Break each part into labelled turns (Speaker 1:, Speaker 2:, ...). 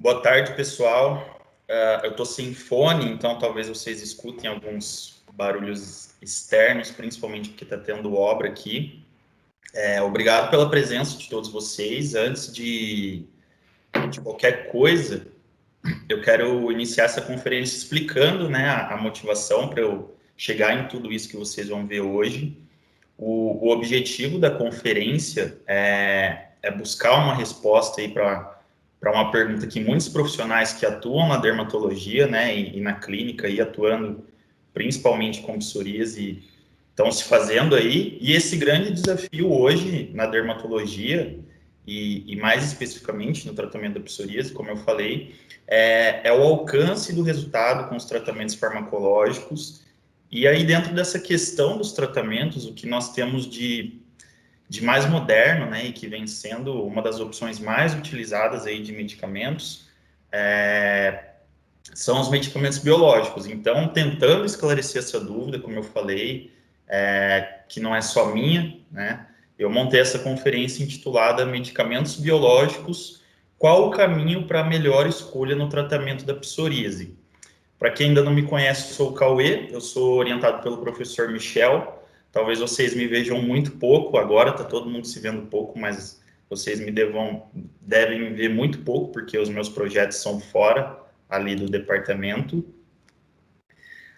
Speaker 1: Boa tarde, pessoal. Eu estou sem fone, então talvez vocês escutem alguns barulhos externos, principalmente porque está tendo obra aqui. Obrigado pela presença de todos vocês. Antes de qualquer coisa, eu quero iniciar essa conferência explicando, né, a motivação para eu chegar em tudo isso que vocês vão ver hoje. O objetivo da conferência é buscar uma resposta aí para uma pergunta que muitos profissionais que atuam na dermatologia, né, e na clínica, e atuando principalmente com psoríase, estão se fazendo aí. E esse grande desafio hoje na dermatologia, e mais especificamente no tratamento da psoríase, como eu falei, é o alcance do resultado com os tratamentos farmacológicos. E aí, dentro dessa questão dos tratamentos, o que nós temos de mais moderno, né, e que vem sendo uma das opções mais utilizadas aí de medicamentos, são os medicamentos biológicos. Então, tentando esclarecer essa dúvida, como eu falei, que não é só minha, né, eu montei essa conferência intitulada Medicamentos Biológicos, qual o caminho para a melhor escolha no tratamento da psoríase? Para quem ainda não me conhece, eu sou o Cauê, eu sou orientado pelo professor Michel. Talvez vocês me vejam muito pouco, agora está todo mundo se vendo pouco, mas vocês devem me ver muito pouco, porque os meus projetos são fora ali do departamento.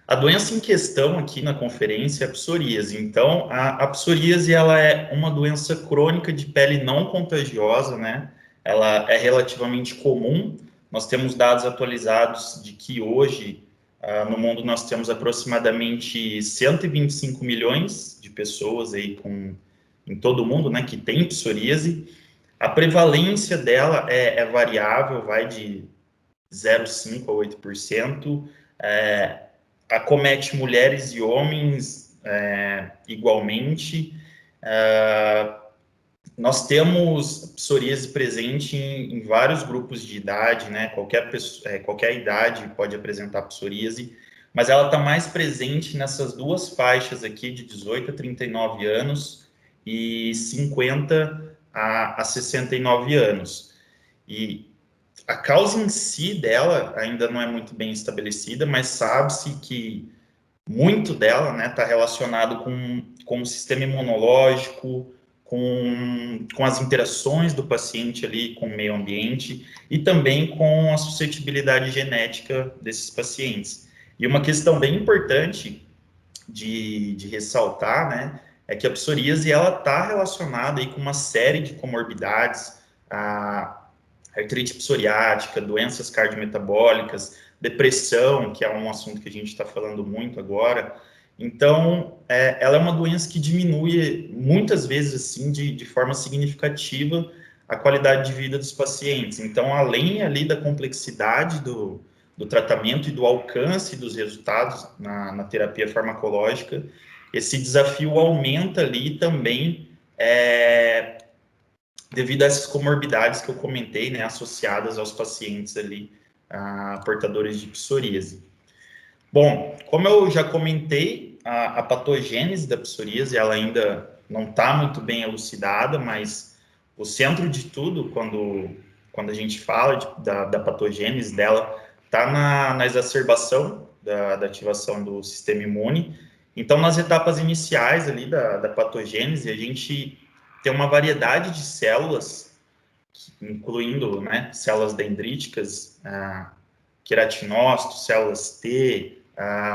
Speaker 1: A doença em questão aqui na conferência é a psoríase. Então, a psoríase ela é uma doença crônica de pele não contagiosa, né? Ela é relativamente comum. Nós temos dados atualizados de que hoje, no mundo, nós temos aproximadamente 125 milhões de pessoas aí em todo o mundo, né, que tem psoríase. A prevalência dela é variável, vai de 0,5% a 8%. Acomete mulheres e homens igualmente. Nós temos psoríase presente em vários grupos de idade, né? Qualquer idade pode apresentar psoríase, mas ela está mais presente nessas duas faixas aqui, de 18 a 39 anos e 50 a 69 anos. E a causa em si dela ainda não é muito bem estabelecida, mas sabe-se que muito dela, né, está relacionado com o sistema imunológico, com as interações do paciente ali com o meio ambiente e também com a suscetibilidade genética desses pacientes. E uma questão bem importante de ressaltar, né, é que a psoríase ela está relacionada aí com uma série de comorbidades, a artrite psoriática, doenças cardiometabólicas, depressão, que é um assunto que a gente está falando muito agora. Então, ela é uma doença que diminui muitas vezes, assim, de forma significativa a qualidade de vida dos pacientes. Então, além ali da complexidade do tratamento e do alcance dos resultados na terapia farmacológica, esse desafio aumenta ali também devido a essas comorbidades que eu comentei, né, associadas aos pacientes ali, portadores de psoríase. Bom, como eu já comentei, a patogênese da psoríase, ela ainda não está muito bem elucidada, mas o centro de tudo, quando a gente fala da patogênese dela, está na exacerbação da ativação do sistema imune. Então, nas etapas iniciais ali da patogênese, a gente tem uma variedade de células, incluindo, né, células dendríticas, queratinócitos, células T,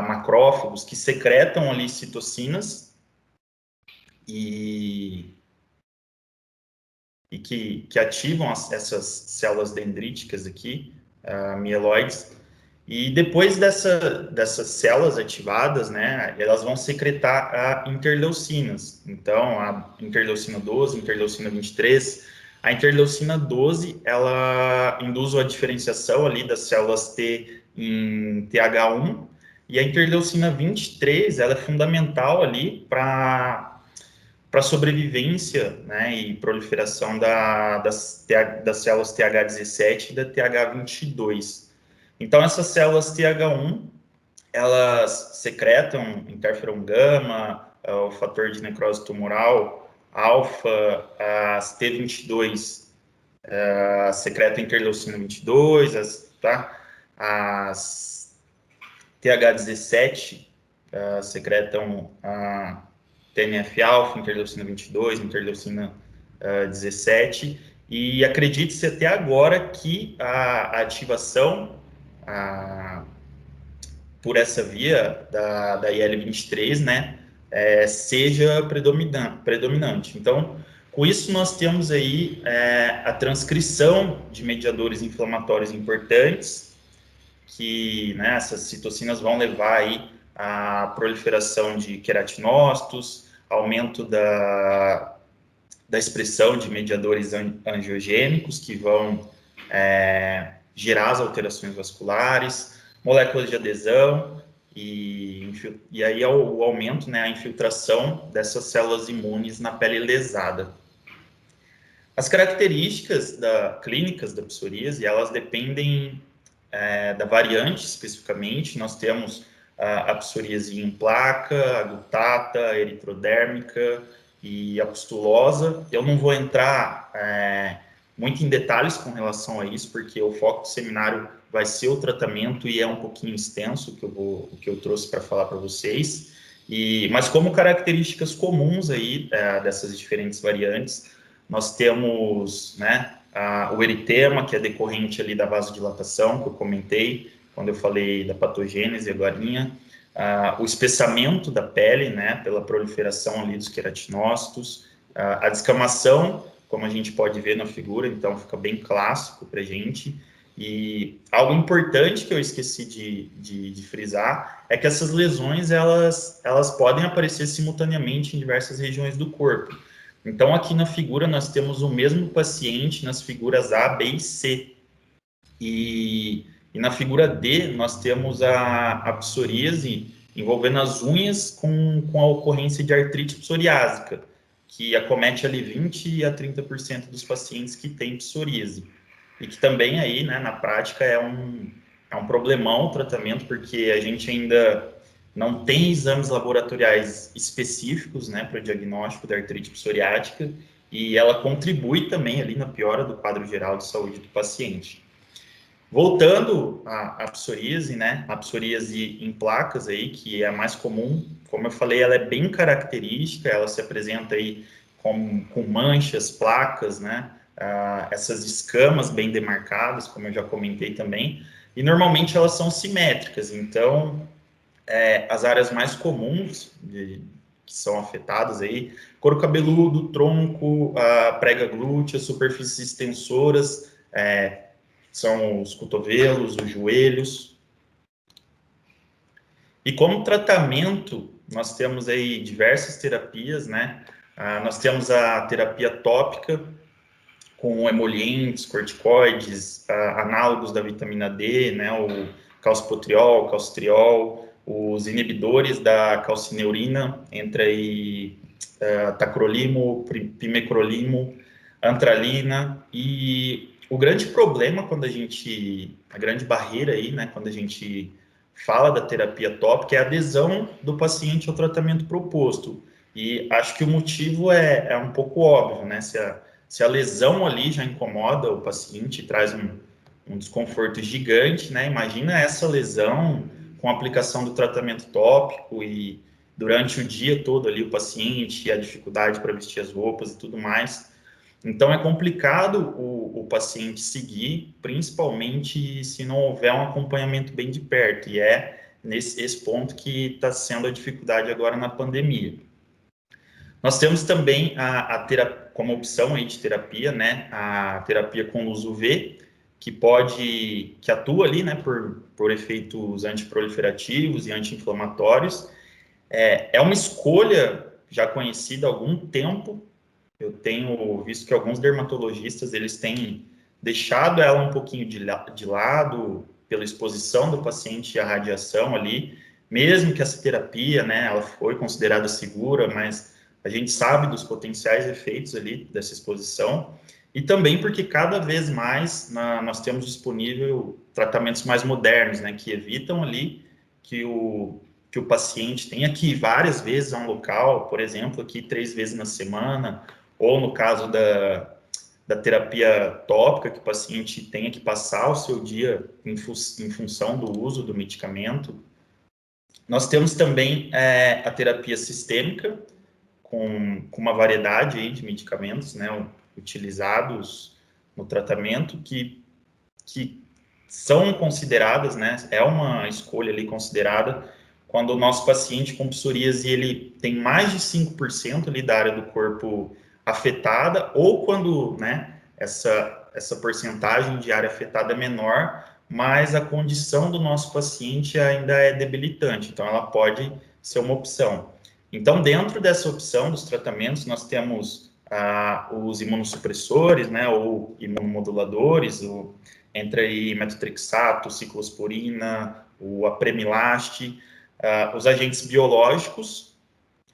Speaker 1: macrófagos, que secretam ali citocinas e que ativam essas células dendríticas aqui, mieloides. E depois dessas células ativadas, né, elas vão secretar interleucinas. Então, a interleucina 12, interleucina 23. A interleucina 12, ela induz a diferenciação ali das células T em TH1, e a interleucina 23, ela é fundamental ali para sobrevivência, né, e proliferação das células TH17 e da TH22. Então, essas células TH1, elas secretam interferon gama, o fator de necrose tumoral, alfa, as T22 secreta interleucina 22, as TH17 secretam a TNF-alfa, interleucina 22, interleucina 17, e acredite-se até agora que a ativação por essa via da IL-23, né, seja predominante. Então, com isso, nós temos aí a transcrição de mediadores inflamatórios importantes, que, né, essas citocinas vão levar aí a proliferação de queratinócitos, aumento da expressão de mediadores angiogênicos, que vão gerar as alterações vasculares, moléculas de adesão, e aí o aumento, né, a infiltração dessas células imunes na pele lesada. As características clínicas da psoríase, elas dependem da variante especificamente. Nós temos a psoríase em placa, agutata, eritrodérmica e a pustulosa. Eu não vou entrar muito em detalhes com relação a isso, porque o foco do seminário vai ser o tratamento e é um pouquinho extenso o que eu trouxe para falar para vocês. Mas como características comuns aí dessas diferentes variantes, nós temos, né, o eritema, que é decorrente ali da vasodilatação, que eu comentei quando eu falei da patogênese agorinha, o espessamento da pele, né, pela proliferação ali dos queratinócitos, a descamação, como a gente pode ver na figura, então fica bem clássico para a gente. E algo importante que eu esqueci de frisar é que essas lesões, elas podem aparecer simultaneamente em diversas regiões do corpo. Então, aqui na figura, nós temos o mesmo paciente nas figuras A, B e C. E na figura D, nós temos a psoríase envolvendo as unhas com a ocorrência de artrite psoriásica, que acomete ali 20% a 30% dos pacientes que têm psoríase. E que também aí, né, na prática, é um problemão o tratamento, porque a gente ainda não tem exames laboratoriais específicos, né, para o diagnóstico da artrite psoriática, e ela contribui também ali na piora do quadro geral de saúde do paciente. Voltando à psoríase, né, a psoríase em placas aí, que é a mais comum, como eu falei, ela é bem característica, ela se apresenta aí com manchas, placas, né, essas escamas bem demarcadas, como eu já comentei também, e normalmente elas são simétricas, então as áreas mais comuns que são afetadas aí, couro cabeludo, tronco, a prega glútea, superfícies extensoras, são os cotovelos, os joelhos. E como tratamento, nós temos aí diversas terapias, né? Nós temos a terapia tópica, com emolientes, corticoides, análogos da vitamina D, né? O calcipotriol, calcitriol, os inibidores da calcineurina, entre aí tacrolimo, pimecrolimo, antralina, e o grande problema a grande barreira aí, né, quando a gente fala da terapia tópica é a adesão do paciente ao tratamento proposto, e acho que o motivo é um pouco óbvio, né, se a lesão ali já incomoda o paciente, traz um desconforto gigante, né, imagina essa lesão com a aplicação do tratamento tópico e durante o dia todo ali o paciente, a dificuldade para vestir as roupas e tudo mais. Então, é complicado o paciente seguir, principalmente se não houver um acompanhamento bem de perto, e é esse ponto que está sendo a dificuldade agora na pandemia. Nós temos também como opção aí de terapia, né, a terapia com luz UV, que atua ali, né, por efeitos antiproliferativos e anti-inflamatórios. É uma escolha já conhecida há algum tempo. Eu tenho visto que alguns dermatologistas, eles têm deixado ela um pouquinho de lado pela exposição do paciente à radiação ali, mesmo que essa terapia, né, ela foi considerada segura, mas a gente sabe dos potenciais efeitos ali dessa exposição, e também porque cada vez mais nós temos disponível tratamentos mais modernos, né, que evitam ali que o paciente tenha que ir várias vezes a um local, por exemplo, aqui 3 vezes na semana, ou no caso da terapia tópica, que o paciente tenha que passar o seu dia em função do uso do medicamento. Nós temos também a terapia sistêmica, com uma variedade aí de medicamentos, né, utilizados no tratamento, que são consideradas, né, é uma escolha ali considerada quando o nosso paciente com psoríase, ele tem mais de 5% ali da área do corpo afetada, ou quando, né, essa porcentagem de área afetada é menor, mas a condição do nosso paciente ainda é debilitante, então ela pode ser uma opção. Então, dentro dessa opção dos tratamentos, nós temos os imunossupressores, né, ou imunomoduladores, entre aí metotrexato, ciclosporina, o apremilast, os agentes biológicos,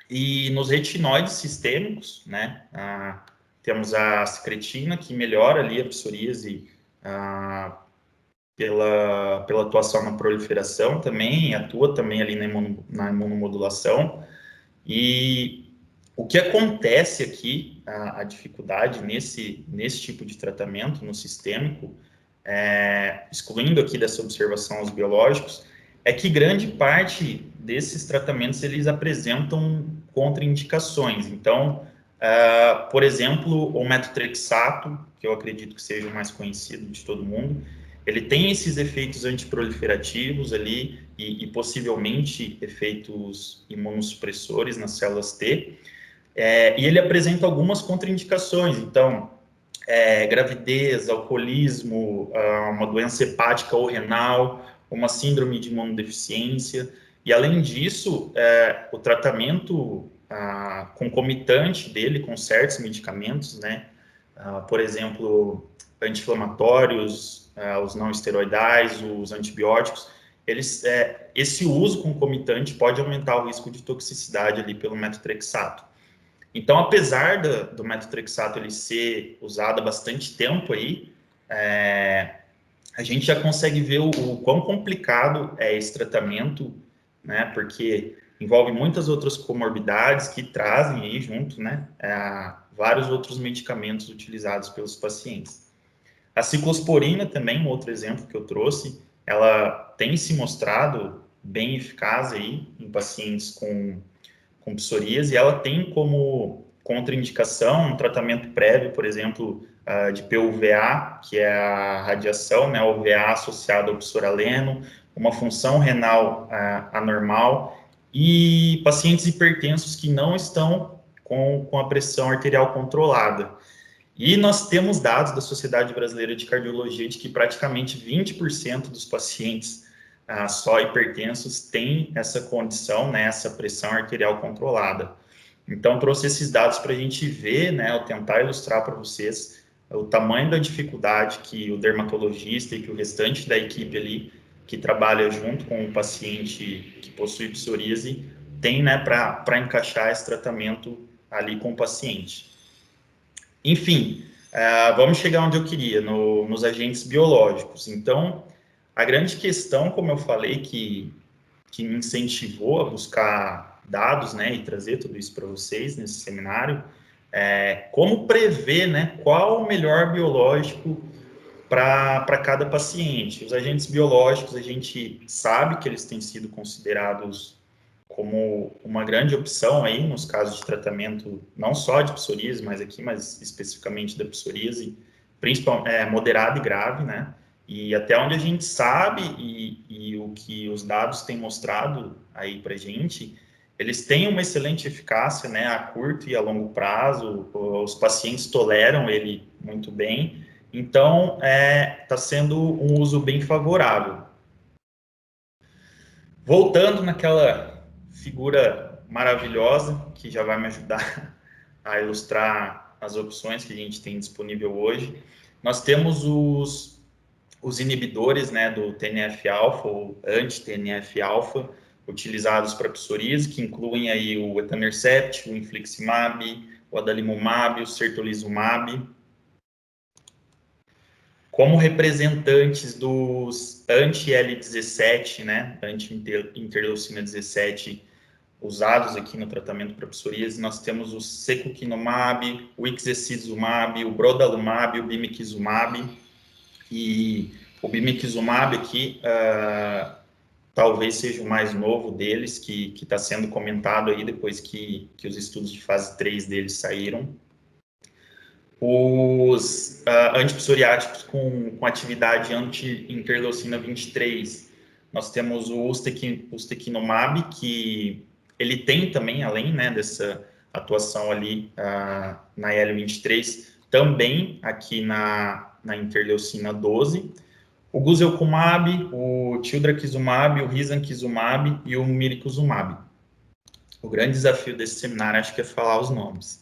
Speaker 1: e nos retinóides sistêmicos, né, temos a secretina, que melhora ali a psoríase pela atuação na proliferação também, atua também ali na imunomodulação. E o que acontece aqui, a dificuldade nesse tipo de tratamento, no sistêmico, excluindo aqui dessa observação os biológicos, é que grande parte desses tratamentos, eles apresentam contraindicações. Então, por exemplo, o metotrexato, que eu acredito que seja o mais conhecido de todo mundo, ele tem esses efeitos antiproliferativos ali e possivelmente efeitos imunossupressores nas células T, e ele apresenta algumas contraindicações. Então, gravidez, alcoolismo, uma doença hepática ou renal, uma síndrome de imunodeficiência, e além disso, o tratamento concomitante dele com certos medicamentos, né, por exemplo, anti-inflamatórios, os não esteroidais, os antibióticos, esse uso concomitante pode aumentar o risco de toxicidade ali pelo metotrexato. Então, apesar do metotrexato ele ser usado há bastante tempo aí, a gente já consegue ver o quão complicado é esse tratamento, né? Porque envolve muitas outras comorbidades que trazem aí junto, né? Vários outros medicamentos utilizados pelos pacientes. A ciclosporina também, um outro exemplo que eu trouxe, ela tem se mostrado bem eficaz aí em pacientes com psoríase, e ela tem como contraindicação um tratamento prévio, por exemplo, de PUVA, que é a radiação, né, UVA associada ao psoraleno, uma função renal anormal, e pacientes hipertensos que não estão com a pressão arterial controlada. E nós temos dados da Sociedade Brasileira de Cardiologia de que praticamente 20% dos pacientes só hipertensos têm essa condição, né, essa pressão arterial controlada. Então, trouxe esses dados para a gente ver, né, eu tentar ilustrar para vocês o tamanho da dificuldade que o dermatologista e que o restante da equipe ali, que trabalha junto com o paciente que possui psoríase, tem, né, para encaixar esse tratamento ali com o paciente. Enfim, vamos chegar onde eu queria, nos agentes biológicos. Então, a grande questão, como eu falei, que me incentivou a buscar dados, né, e trazer tudo isso para vocês nesse seminário, como prever, né, qual o melhor biológico para cada paciente. Os agentes biológicos, a gente sabe que eles têm sido considerados como uma grande opção aí nos casos de tratamento, não só de psoríase, mas especificamente da psoríase, principalmente moderada e grave, né? E até onde a gente sabe e o que os dados têm mostrado aí para gente, eles têm uma excelente eficácia, né, a curto e a longo prazo, os pacientes toleram ele muito bem, então está sendo um uso bem favorável. Voltando naquela figura maravilhosa, que já vai me ajudar a ilustrar as opções que a gente tem disponível hoje, nós temos os inibidores, né, do TNF-alfa ou anti-TNF-alfa, utilizados para psoríase, que incluem aí o etanercept, o infliximab, o adalimumab, o certolizumab. Como representantes dos anti-L17, né, anti-interleucina 17, usados aqui no tratamento para psoríase, nós temos o secukinumab, o ixecizumab, o brodalumab, o bimekizumab, e o bimekizumab aqui talvez seja o mais novo deles, que está sendo comentado aí depois que os estudos de fase 3 deles saíram. Os antipsoriáticos com atividade anti-interleucina 23, nós temos o ustekinumab, que ele tem também, além, né, dessa atuação ali na IL-23, também aqui na interleucina 12, o guselkumab, o tildrakizumab, o risankizumab e o mirikizumab. O grande desafio desse seminário, acho que é falar os nomes.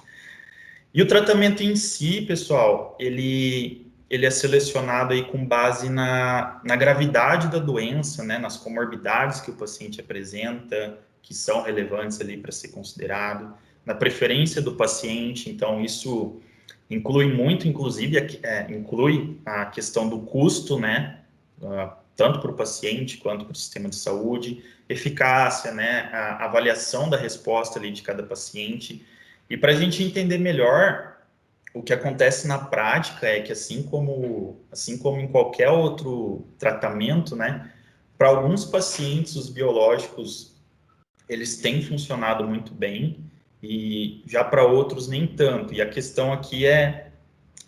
Speaker 1: E o tratamento em si, pessoal, ele é selecionado aí com base na gravidade da doença, né, nas comorbidades que o paciente apresenta, que são relevantes ali para ser considerado, na preferência do paciente. Então, isso inclui muito, inclusive, inclui a questão do custo, né, tanto para o paciente quanto para o sistema de saúde, eficácia, né, a avaliação da resposta ali de cada paciente. E para a gente entender melhor, o que acontece na prática é que, assim como em qualquer outro tratamento, né, para alguns pacientes, os biológicos, eles têm funcionado muito bem, e já para outros nem tanto. E a questão aqui é,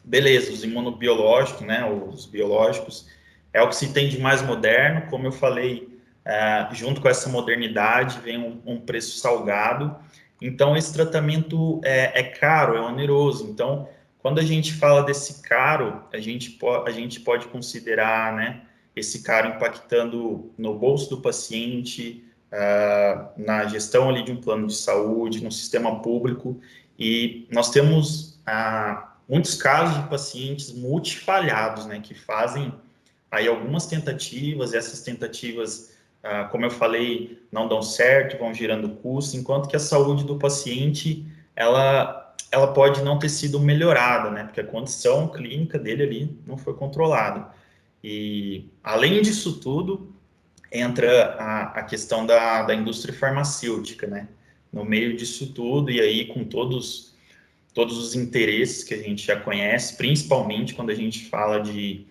Speaker 1: beleza, os imunobiológicos, né, os biológicos, é o que se tem de mais moderno, como eu falei, junto com essa modernidade vem um preço salgado. Então, esse tratamento é caro, é oneroso. Então, quando a gente fala desse caro, a gente pode considerar, né, esse caro impactando no bolso do paciente, na gestão ali de um plano de saúde, no sistema público. E nós temos muitos casos de pacientes multifalhados, né, que fazem aí algumas tentativas, e essas tentativas, como eu falei, não dão certo, vão gerando custo, enquanto que a saúde do paciente, ela pode não ter sido melhorada, né, porque a condição clínica dele ali não foi controlada. E, além disso tudo, entra a questão da indústria farmacêutica, né, no meio disso tudo, e aí com todos os interesses que a gente já conhece, principalmente quando a gente fala de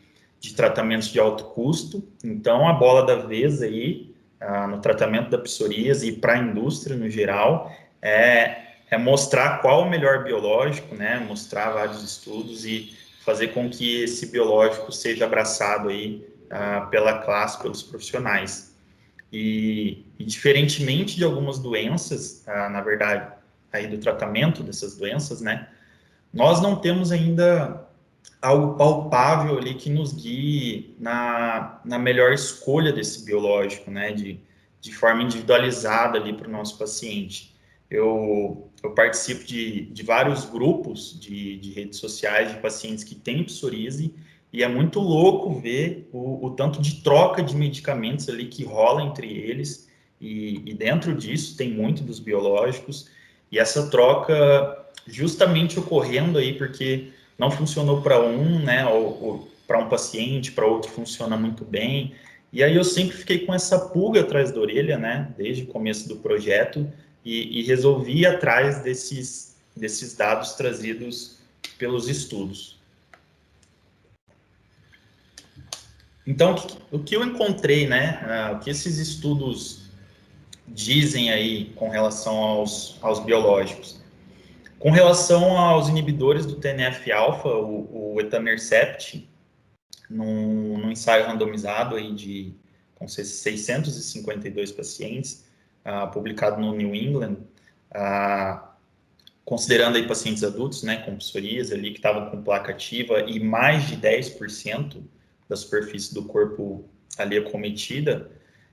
Speaker 1: tratamentos de alto custo. Então, a bola da vez aí, no tratamento da psoríase e para a indústria no geral, é mostrar qual o melhor biológico, né? Mostrar vários estudos e fazer com que esse biológico seja abraçado aí pela classe, pelos profissionais. E diferentemente de algumas doenças, na verdade, aí do tratamento dessas doenças, né? Nós não temos ainda algo palpável ali que nos guie na melhor escolha desse biológico, né, de forma individualizada ali para o nosso paciente. Eu participo de vários grupos de redes sociais de pacientes que têm psoríase, e é muito louco ver o tanto de troca de medicamentos ali que rola entre eles, e dentro disso tem muito dos biológicos, e essa troca justamente ocorrendo aí porque não funcionou para um, né, ou para um paciente, para outro funciona muito bem. E aí eu sempre fiquei com essa pulga atrás da orelha, né, desde o começo do projeto, e resolvi ir atrás desses dados trazidos pelos estudos. Então, o que eu encontrei, né, o que esses estudos dizem aí com relação aos biológicos? Com relação aos inibidores do TNF-alfa, o etanercept, num ensaio randomizado aí com 652 pacientes, publicado no New England, considerando aí pacientes adultos, né, com psoríase ali, que estavam com placa ativa e mais de 10% da superfície do corpo ali acometida.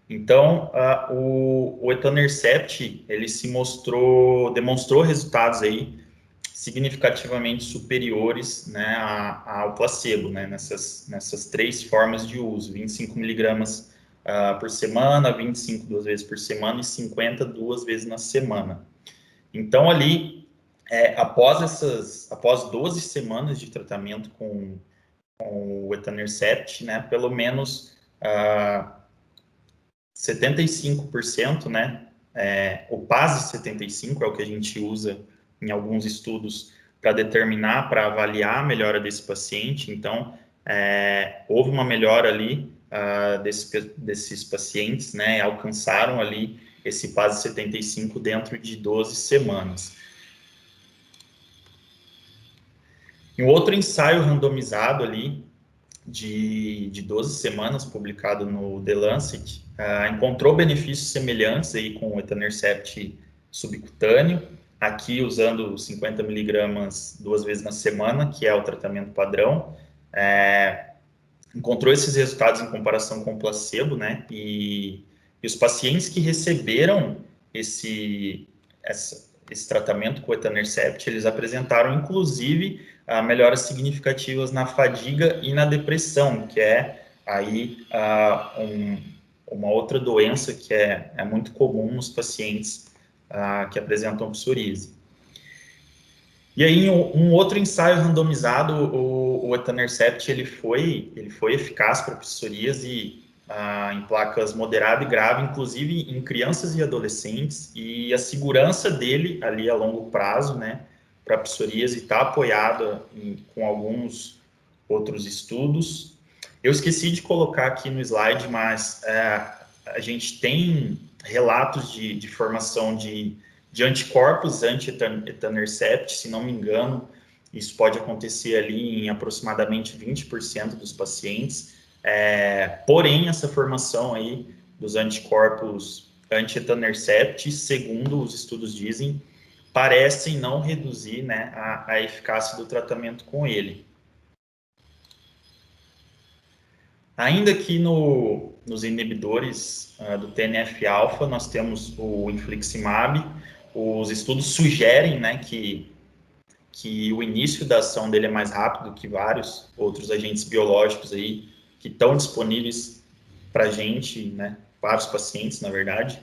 Speaker 1: Então, o etanercept, ele demonstrou resultados aí significativamente superiores, né, ao placebo, né, nessas três formas de uso: 25 miligramas por semana, 25 duas vezes por semana e 50 duas vezes na semana. Então, ali, após 12 semanas de tratamento com o etanercept, né, pelo menos 75%, né, o PASI 75 é o que a gente usa em alguns estudos para determinar, para avaliar a melhora desse paciente. Então, houve uma melhora ali desses pacientes, né, alcançaram ali esse PASI 75 dentro de 12 semanas. Em outro ensaio randomizado ali, de 12 semanas, publicado no The Lancet, encontrou benefícios semelhantes aí com o etanercept subcutâneo, aqui usando 50 miligramas 2 vezes na semana, que é o tratamento padrão. Encontrou esses resultados em comparação com o placebo, né? E os pacientes que receberam esse tratamento com o etanercept, eles apresentaram, inclusive, melhoras significativas na fadiga e na depressão, que é aí uma outra doença que é muito comum nos pacientes que apresentam psoríase. E aí, em um outro ensaio randomizado, o etanercept ele foi eficaz para psoríase em placas moderada e grave, inclusive em crianças e adolescentes, e a segurança dele ali a longo prazo, né, para psoríase está apoiada com alguns outros estudos. Eu esqueci de colocar aqui no slide, mas a gente tem relatos de formação de anticorpos anti-etanercept, se não me engano, isso pode acontecer ali em aproximadamente 20% dos pacientes, porém, essa formação aí dos anticorpos anti-etanercept, segundo os estudos dizem, parecem não reduzir, né, a eficácia do tratamento com ele. Ainda aqui nos inibidores do TNF-alfa, nós temos o infliximab. Os estudos sugerem, né, que o início da ação dele é mais rápido que vários outros agentes biológicos aí que estão disponíveis para a gente, né, para os pacientes, na verdade.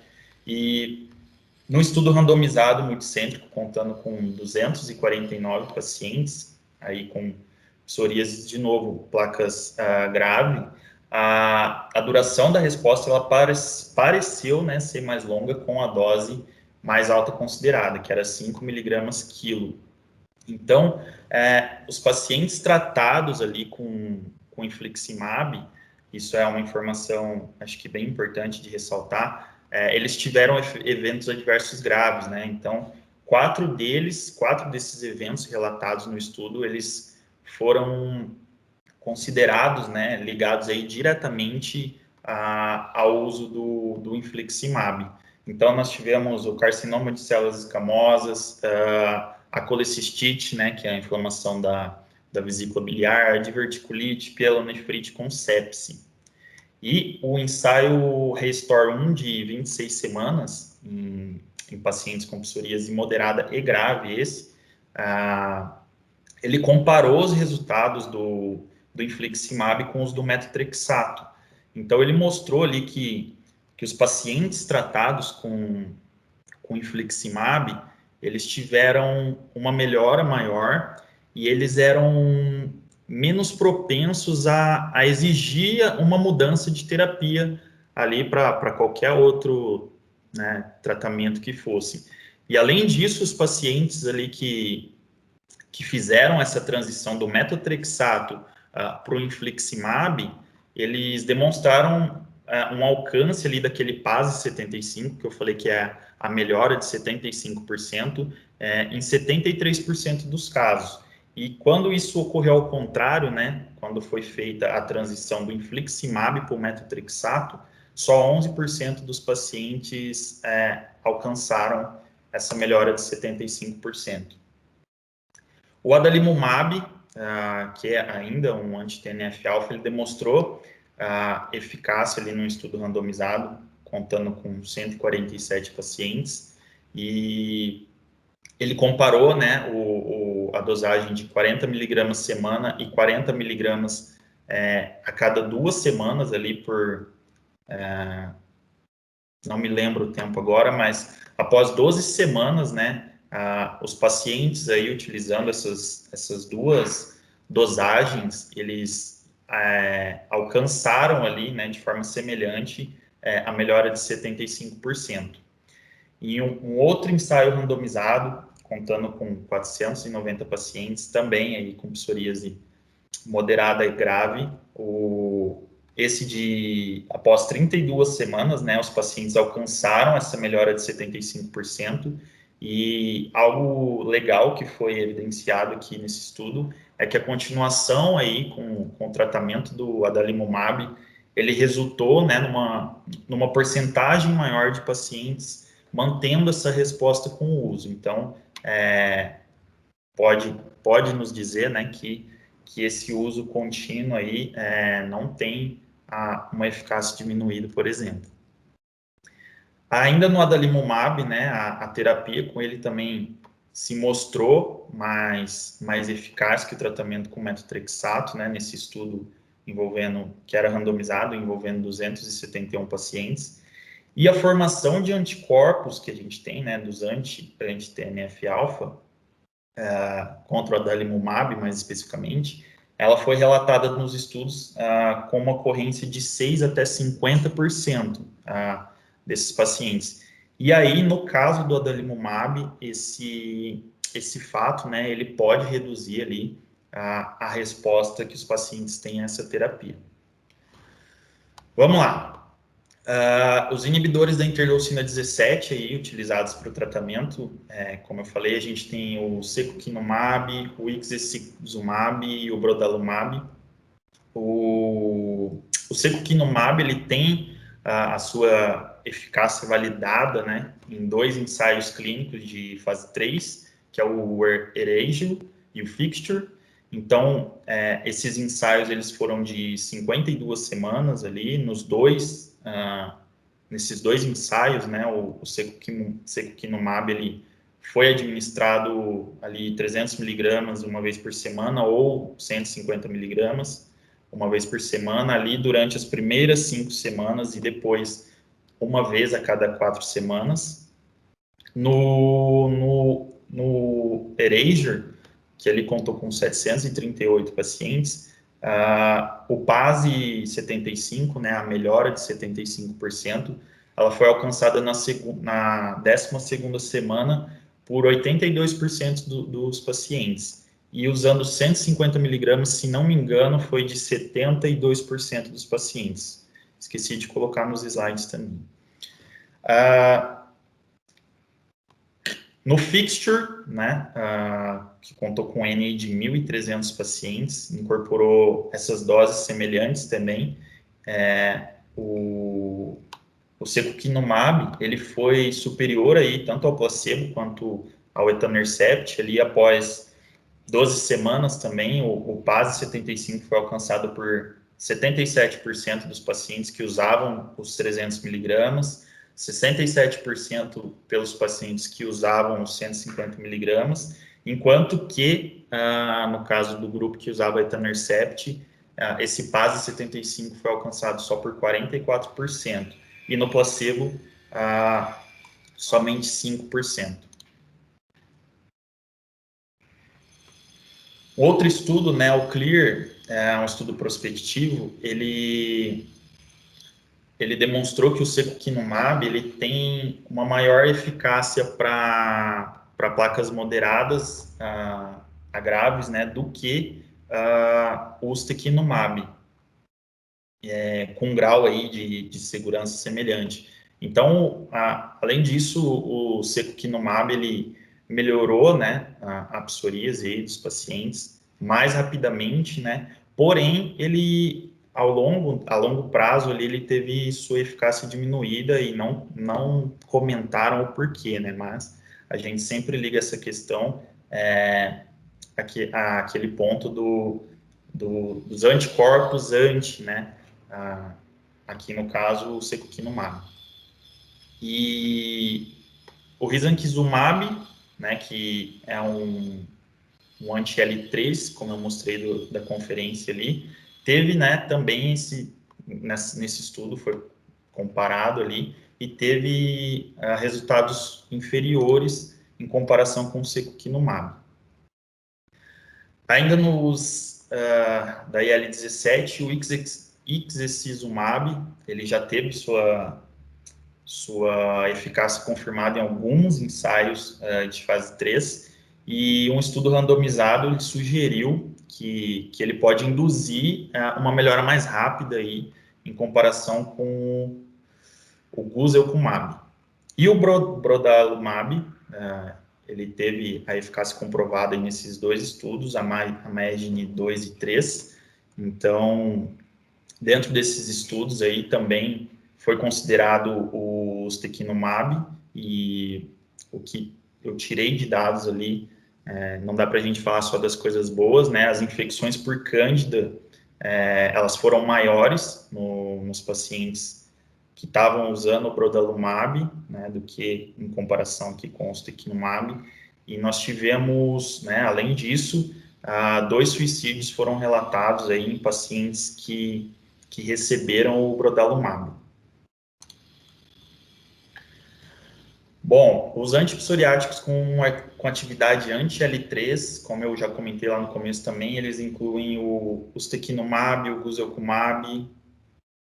Speaker 1: E num estudo randomizado multicêntrico, contando com 249 pacientes, aí com psoríase, de novo, placas grave, a duração da resposta ela pareceu, né, ser mais longa com a dose mais alta considerada, que era 5 miligramas quilo. Então, os pacientes tratados ali com infliximab, isso é uma informação, acho que bem importante de ressaltar, eles tiveram eventos adversos graves, né? Então, 4 desses eventos relatados no estudo, eles foram considerados, né, ligados aí diretamente ao uso do infliximab. Então, nós tivemos o carcinoma de células escamosas, a colecistite, né, que é a inflamação da vesícula biliar, a diverticulite, pielonefrite com sepse. E o ensaio Restore 1 de 26 semanas em pacientes com psoríase moderada e grave, ele comparou os resultados do infliximab com os do metotrexato. Então, ele mostrou ali que os pacientes tratados com infliximab, eles tiveram uma melhora maior e eles eram menos propensos a exigir uma mudança de terapia ali para qualquer outro, né, tratamento que fosse. E além disso, os pacientes ali que fizeram essa transição do metotrexato para o infliximab, eles demonstraram um alcance ali daquele PASI 75, que eu falei que é a melhora de 75%, em 73% dos casos. E quando isso ocorreu ao contrário, né, quando foi feita a transição do infliximab para o metotrexato, só 11% dos pacientes alcançaram essa melhora de 75%. O adalimumab, que é ainda um anti-TNF-alfa, ele demonstrou eficácia ali num estudo randomizado, contando com 147 pacientes, e ele comparou, né, a dosagem de 40 miligramas semana e 40 miligramas a cada 2 semanas ali por... não me lembro o tempo agora, mas após 12 semanas, né, os pacientes aí utilizando essas duas dosagens, eles alcançaram ali, né, de forma semelhante, a melhora de 75%. E um outro ensaio randomizado, contando com 490 pacientes, também aí com psoríase moderada e grave, após 32 semanas, né, os pacientes alcançaram essa melhora de 75%, e algo legal que foi evidenciado aqui nesse estudo é que a continuação aí com o tratamento do adalimumab, ele resultou, né, numa porcentagem maior de pacientes mantendo essa resposta com o uso. Então, pode nos dizer, né, que esse uso contínuo aí não tem uma eficácia diminuída, por exemplo. Ainda no adalimumab, né, a terapia com ele também se mostrou mais eficaz que o tratamento com metotrexato, né, nesse estudo que era randomizado, envolvendo 271 pacientes. E a formação de anticorpos que a gente tem, né, dos anti-TNF-alfa, contra o adalimumab, mais especificamente, ela foi relatada nos estudos com uma ocorrência de 6 até 50% desses pacientes. E aí, no caso do adalimumab, esse fato, né, ele pode reduzir ali a resposta que os pacientes têm a essa terapia. Vamos lá. Os inibidores da interleucina 17 aí, utilizados para o tratamento, como eu falei, a gente tem o secukinumab, o ixekizumab e o brodalumab. O secukinumab, ele tem a sua eficácia validada, né, em 2 ensaios clínicos de fase 3, que é o ERASIO e o FIXTURE. Então, esses ensaios eles foram de 52 semanas ali, nesses 2 ensaios, né, o secukinumab, ele foi administrado ali 300 miligramas uma vez por semana ou 150 miligramas uma vez por semana ali durante as primeiras 5 semanas e depois uma vez a cada 4 semanas. No ERASure, que ele contou com 738 pacientes, o PASI 75, né, a melhora de 75%, ela foi alcançada na 12ª semana por 82% dos pacientes. E usando 150 miligramas, se não me engano, foi de 72% dos pacientes. Esqueci de colocar nos slides também. No Fixture, né, que contou com N de 1.300 pacientes, incorporou essas doses semelhantes também. O secukinumab, ele foi superior aí, tanto ao placebo quanto ao etanercept, ali após 12 semanas também, o PASI 75 foi alcançado por 77% dos pacientes que usavam os 300 miligramas, 67% pelos pacientes que usavam os 150 miligramas, enquanto que, no caso do grupo que usava etanercept, esse PASI 75 foi alcançado só por 44%, e no placebo, somente 5%. Outro estudo, né, o CLEAR, é um estudo prospectivo, ele demonstrou que o secukinumab ele tem uma maior eficácia para placas moderadas a graves, né, do que o ustekinumab, com um grau aí de segurança semelhante. Então, além disso, o secukinumab ele melhorou, né, a psoríase aí dos pacientes mais rapidamente, né, porém, ele a longo prazo ele teve sua eficácia diminuída e não comentaram o porquê, né, mas a gente sempre liga essa questão àquele ponto dos anticorpos né, aqui no caso o secukinumab. E o risankizumab, né, que é um anti-L3, como eu mostrei da conferência ali, teve, né, também nesse estudo, foi comparado ali, e teve resultados inferiores em comparação com o secukinumab. Ainda da IL-17, o ixekizumab, ele já teve sua eficácia confirmada em alguns ensaios de fase 3, e um estudo randomizado ele sugeriu que ele pode induzir uma melhora mais rápida aí, em comparação com o guselkumab. E o brodalumab, ele teve a eficácia comprovada nesses dois estudos, a Imagine 2 e 3. Então, dentro desses estudos aí também foi considerado o ustekinumab, e o que eu tirei de dados ali, não dá para a gente falar só das coisas boas, né? As infecções por cândida, elas foram maiores nos pacientes que estavam usando o brodalumab, né, do que em comparação aqui com o ustekinumab. E nós tivemos, né, além disso, 2 suicídios foram relatados aí em pacientes que receberam o brodalumab. Bom, os antipsoriáticos com atividade anti-L3, como eu já comentei lá no começo também, eles incluem o ustekinumab, o guselkumab,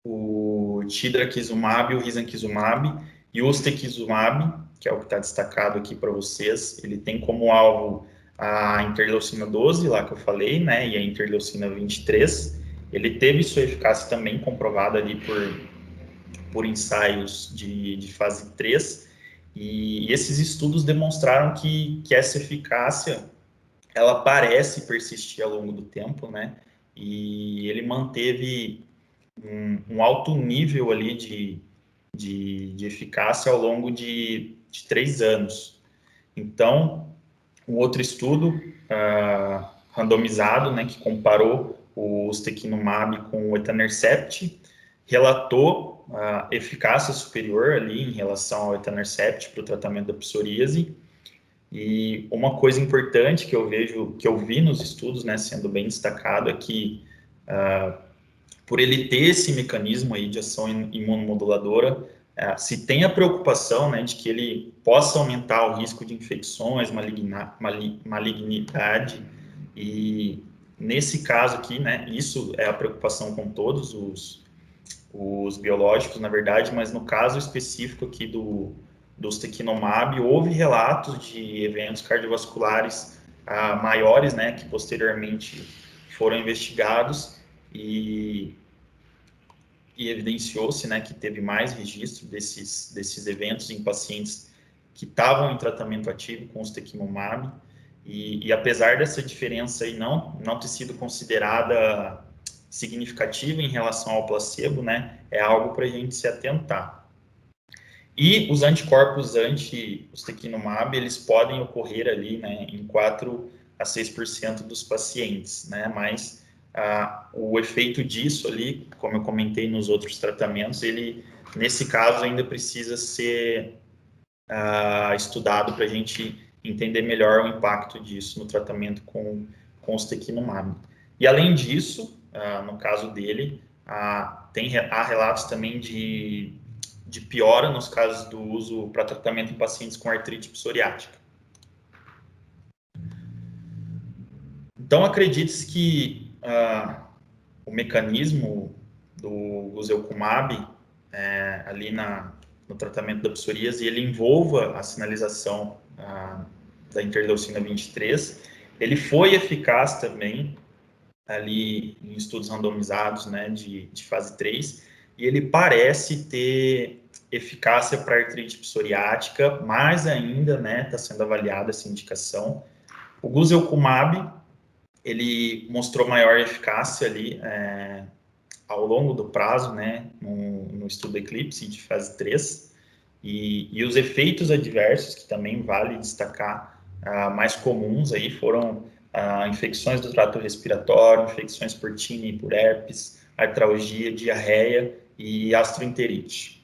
Speaker 1: o tidraquizumab, o risankizumab e o ustekinumab, que é o que está destacado aqui para vocês. Ele tem como alvo a interleucina 12, lá que eu falei, né, e a interleucina 23. Ele teve sua eficácia também comprovada ali por ensaios de fase 3, e esses estudos demonstraram que essa eficácia, ela parece persistir ao longo do tempo, né, e ele manteve um alto nível ali de eficácia ao longo de 3 anos. Então, um outro estudo randomizado, né, que comparou o ustekinumab com o etanercept, relatou eficácia superior ali em relação ao etanercept para o tratamento da psoríase. E uma coisa importante que eu vi nos estudos, né, sendo bem destacado, é que por ele ter esse mecanismo aí de ação imunomoduladora, se tem a preocupação, né, de que ele possa aumentar o risco de infecções, malignidade, e nesse caso aqui, né, isso é a preocupação com todos os biológicos, na verdade, mas no caso específico aqui do ustekinumab, houve relatos de eventos cardiovasculares maiores, né, que posteriormente foram investigados, e evidenciou-se, né, que teve mais registro desses eventos em pacientes que estavam em tratamento ativo com o ustekinumab, e apesar dessa diferença aí não ter sido considerada significativa em relação ao placebo, né, é algo para a gente se atentar. E os anticorpos anti-ustekinumab, eles podem ocorrer ali, né, em 4 a 6% dos pacientes, né, mas o efeito disso ali, como eu comentei nos outros tratamentos, ele, nesse caso, ainda precisa ser estudado para a gente entender melhor o impacto disso no tratamento com o ustekinumab. E, além disso, no caso dele, há relatos também de piora nos casos do uso para tratamento em pacientes com artrite psoriática. Então, acredite-se que o mecanismo do guselkumab ali no tratamento da psoríase, ele envolva a sinalização da interleucina 23. Ele foi eficaz também ali em estudos randomizados, né, de fase 3, e ele parece ter eficácia para artrite psoriática, mais ainda, né, está sendo avaliada essa indicação. O guselkumab, ele mostrou maior eficácia ali ao longo do prazo, né, no estudo Eclipse de fase 3, e os efeitos adversos, que também vale destacar, mais comuns aí foram infecções do trato respiratório, infecções por TIN e por herpes, artralgia, diarreia e gastroenterite.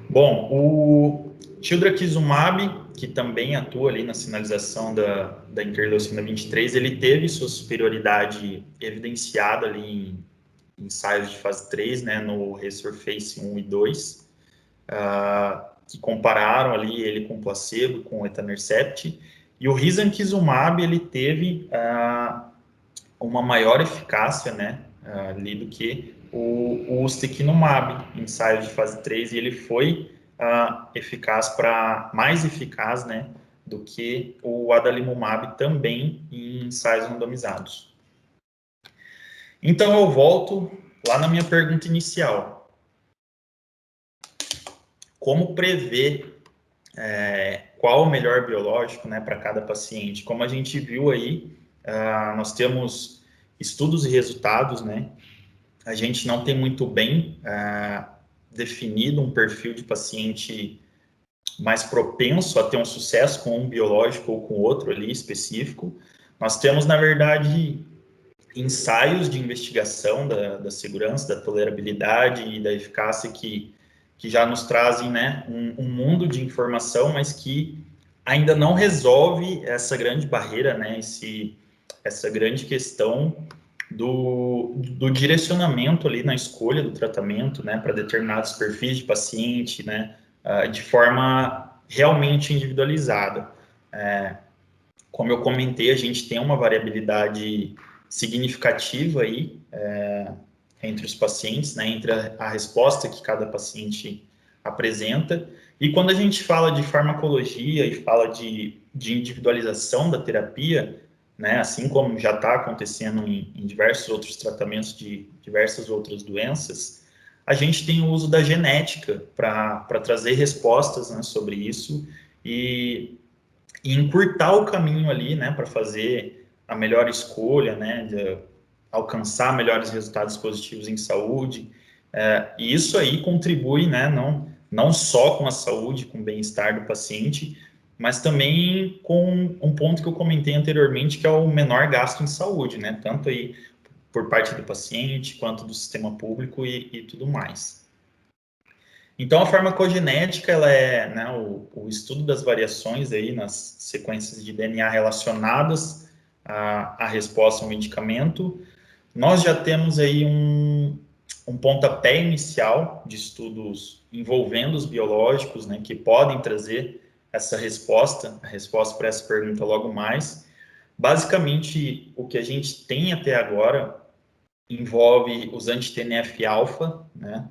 Speaker 1: Bom, o tildrakizumab, que também atua ali na sinalização da interleucina 23, ele teve sua superioridade evidenciada ali em ensaios de fase 3, né, no Resurface 1 e 2, que compararam ali ele com placebo, com etanercept, e o risankizumab, ele teve uma maior eficácia, né, ali do que o ustekinumab, ensaio de fase 3, e ele foi mais eficaz, né, do que o adalimumab também em ensaios randomizados. Então eu volto lá na minha pergunta inicial. Como prever qual o melhor biológico, né, para cada paciente? Como a gente viu aí, nós temos estudos e resultados, né? A gente não tem muito bem definido um perfil de paciente mais propenso a ter um sucesso com um biológico ou com outro ali específico. Nós temos, na verdade, ensaios de investigação da segurança, da tolerabilidade e da eficácia que já nos trazem, né, um mundo de informação, mas que ainda não resolve essa grande barreira, né, essa grande questão do direcionamento ali na escolha do tratamento, né, para determinados perfis de paciente, né, de forma realmente individualizada. Como eu comentei, a gente tem uma variabilidade significativa aí entre os pacientes, né, entre a resposta que cada paciente apresenta. E quando a gente fala de farmacologia e fala de individualização da terapia, né, assim como já está acontecendo em diversos outros tratamentos de diversas outras doenças, a gente tem o uso da genética para trazer respostas, né, sobre isso e encurtar o caminho ali, né, para fazer a melhor escolha, né, de alcançar melhores resultados positivos em saúde. E isso aí contribui, né, não só com a saúde, com o bem-estar do paciente, mas também com um ponto que eu comentei anteriormente, que é o menor gasto em saúde, né, tanto aí por parte do paciente, quanto do sistema público e tudo mais. Então, a farmacogenética, ela é, né, o estudo das variações aí nas sequências de DNA relacionadas à resposta ao medicamento. Nós já temos aí um pontapé inicial de estudos envolvendo os biológicos, né, que podem trazer essa resposta, a resposta para essa pergunta logo mais. Basicamente, o que a gente tem até agora envolve os anti-TNF-alfa, né,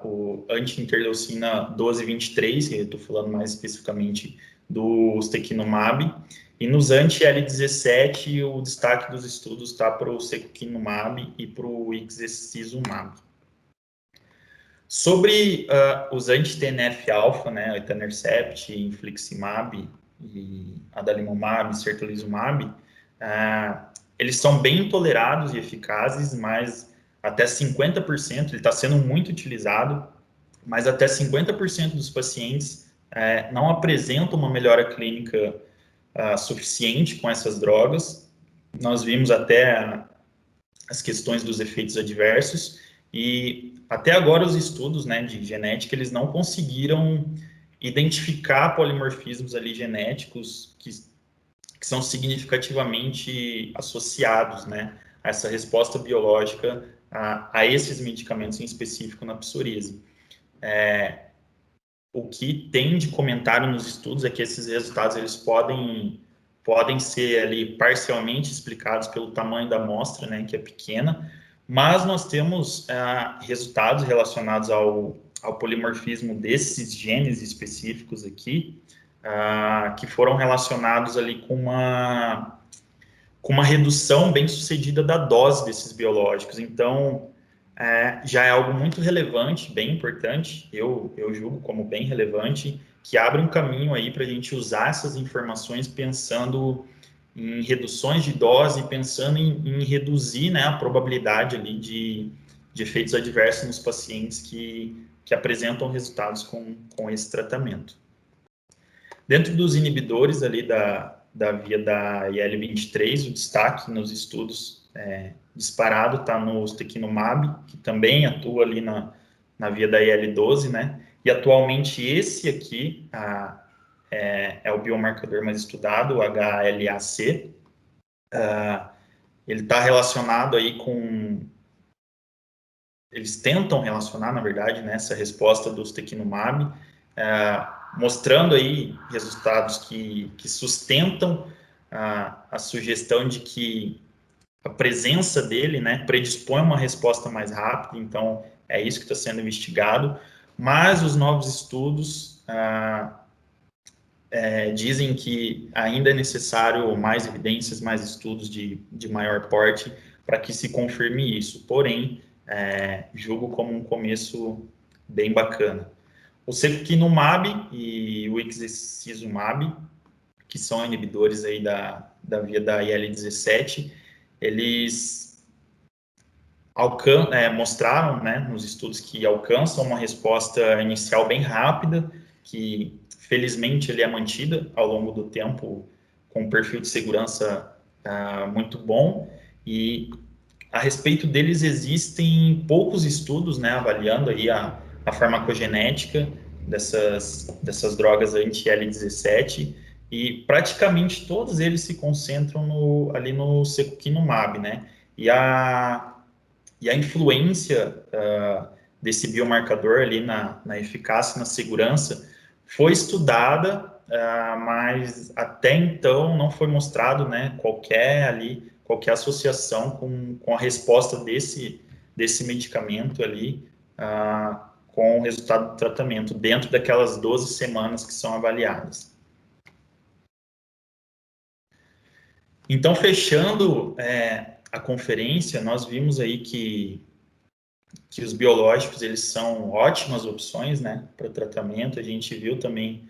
Speaker 1: o anti-interleucina 12/23, que eu estou falando mais especificamente do ustekinumab, e nos anti-L17, o destaque dos estudos está para o secukinumab e para o ixekizumab. Sobre os anti-TNF-alfa, né, etanercept, infliximab, e adalimumab, certolizumab, eles são bem tolerados e eficazes, mas até 50%, ele está sendo muito utilizado, mas até 50% dos pacientes não apresentam uma melhora clínica suficiente com essas drogas. Nós vimos até as questões dos efeitos adversos, e até agora os estudos, né, de genética, eles não conseguiram identificar polimorfismos ali genéticos que são significativamente associados, né, a essa resposta biológica a esses medicamentos em específico na psoríase. O que tem de comentário nos estudos é que esses resultados eles podem ser ali parcialmente explicados pelo tamanho da amostra, né, que é pequena, mas nós temos resultados relacionados ao polimorfismo desses genes específicos aqui, que foram relacionados ali com uma redução bem sucedida da dose desses biológicos. Então, já é algo muito relevante, bem importante, eu julgo como bem relevante, que abre um caminho aí para a gente usar essas informações pensando em reduções de dose, pensando em reduzir, né, a probabilidade ali de efeitos adversos nos pacientes que apresentam resultados com esse tratamento. Dentro dos inibidores ali da via da IL-23, o destaque nos estudos disparado está no ustekinumab, que também atua ali na via da IL-12, né? E atualmente esse aqui é o biomarcador mais estudado, o HLA-C. Ele está relacionado aí com... Eles tentam relacionar, na verdade, né, essa resposta do ustekinumab, mostrando aí resultados que sustentam a sugestão de que a presença dele, né, predispõe uma resposta mais rápida, então é isso que está sendo investigado, mas os novos estudos dizem que ainda é necessário mais evidências, mais estudos de maior porte para que se confirme isso, porém, julgo como um começo bem bacana. O secukinumab e o ixekizumab, que são inibidores aí da via da IL-17, eles mostraram, né, nos estudos que alcançam uma resposta inicial bem rápida, que felizmente ele é mantida ao longo do tempo com um perfil de segurança muito bom, e a respeito deles existem poucos estudos, né, avaliando aí a farmacogenética dessas drogas anti-L17, e praticamente todos eles se concentram ali no secukinumab, né, e a influência desse biomarcador ali na eficácia e na segurança foi estudada, mas até então não foi mostrado, né, qualquer associação com a resposta desse medicamento ali com o resultado do tratamento, dentro daquelas 12 semanas que são avaliadas. Então, fechando a conferência, nós vimos aí que os biológicos, eles são ótimas opções, né, para o tratamento. A gente viu também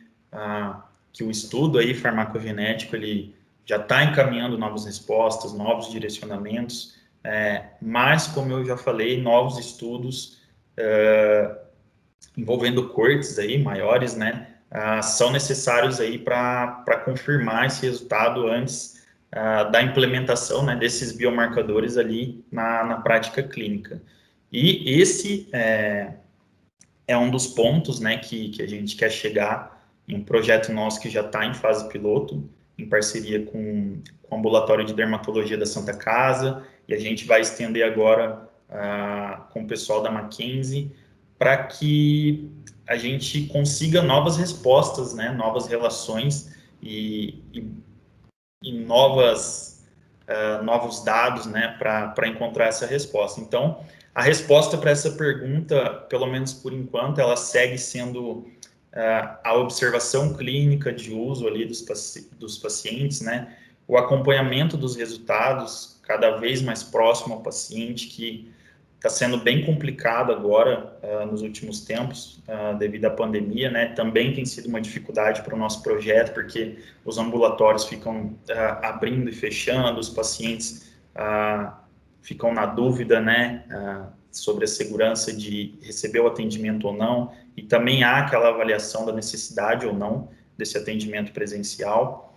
Speaker 1: que o estudo aí farmacogenético, ele já está encaminhando novas respostas, novos direcionamentos, mas, como eu já falei, novos estudos envolvendo cortes aí maiores, né, são necessários aí para confirmar esse resultado antes da implementação, né, desses biomarcadores ali na prática clínica. E esse é um dos pontos, né, que a gente quer chegar em um projeto nosso que já está em fase piloto, em parceria com o Ambulatório de Dermatologia da Santa Casa, e a gente vai estender agora com o pessoal da Mackenzie, para que a gente consiga novas respostas, né, novas relações e novos dados, né, para encontrar essa resposta. Então, a resposta para essa pergunta, pelo menos por enquanto, ela segue sendo a observação clínica de uso ali dos pacientes, né, o acompanhamento dos resultados cada vez mais próximo ao paciente, que está sendo bem complicado agora, nos últimos tempos, devido à pandemia, né? Também tem sido uma dificuldade para o nosso projeto, porque os ambulatórios ficam abrindo e fechando, os pacientes ficam na dúvida, né, sobre a segurança de receber o atendimento ou não, e também há aquela avaliação da necessidade ou não desse atendimento presencial.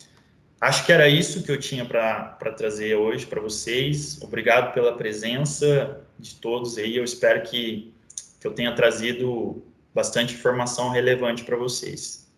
Speaker 1: Acho que era isso que eu tinha para trazer hoje para vocês. Obrigado pela presença de todos aí. Eu espero que eu tenha trazido bastante informação relevante para vocês.